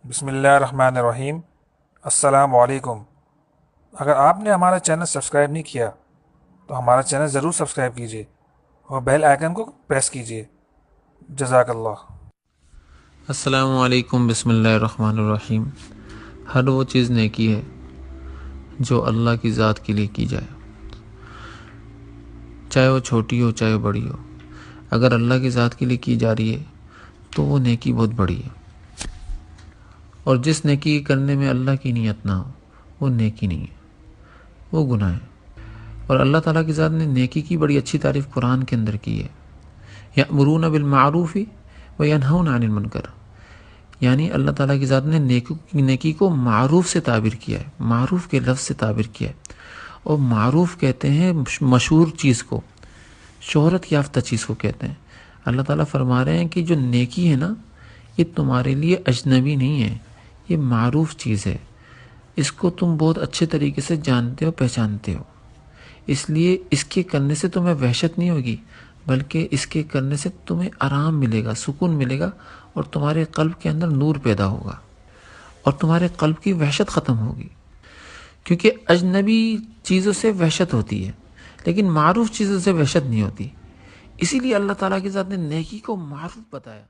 بسم اللہ الرحمن الرحیم۔ السلام علیکم۔ اگر آپ نے ہمارا چینل سبسکرائب نہیں کیا تو ہمارا چینل ضرور سبسکرائب کیجیے اور بیل آئیکن کو پریس کیجیے۔ جزاک اللہ۔ السلام علیکم۔ بسم اللہ الرحمن الرحیم۔ ہر وہ چیز نیکی ہے جو اللہ کی ذات کے لیے کی جائے، چاہے وہ چھوٹی ہو چاہے وہ بڑی ہو۔ اگر اللہ کی ذات کے لیے کی جا رہی ہے تو وہ نیکی بہت بڑی ہے، اور جس نیکی کرنے میں اللہ کی نیت نہ ہو وہ نیکی نہیں ہے، وہ گناہ ہے۔ اور اللہ تعالیٰ کی ذات نے نیکی کی بڑی اچھی تعریف قرآن کے اندر کی ہے۔ یأمرون بالمعروف وینہون عن المنکر، یعنی اللہ تعالیٰ کی ذات نے نیکی کو معروف سے تعبیر کیا ہے، معروف کے لفظ سے تعبیر کیا ہے۔ اور معروف کہتے ہیں مشہور چیز کو، شہرت یافتہ چیز کو کہتے ہیں۔ اللہ تعالیٰ فرما رہے ہیں کہ جو نیکی ہے نا، یہ تمہارے لیے اجنبی نہیں ہے، یہ معروف چیز ہے، اس کو تم بہت اچھے طریقے سے جانتے ہو، پہچانتے ہو، اس لیے اس کے کرنے سے تمہیں وحشت نہیں ہوگی، بلکہ اس کے کرنے سے تمہیں آرام ملے گا، سکون ملے گا، اور تمہارے قلب کے اندر نور پیدا ہوگا، اور تمہارے قلب کی وحشت ختم ہوگی۔ کیونکہ اجنبی چیزوں سے وحشت ہوتی ہے لیکن معروف چیزوں سے وحشت نہیں ہوتی، اسی لیے اللہ تعالیٰ کی ذات نے نیکی کو معروف بتایا۔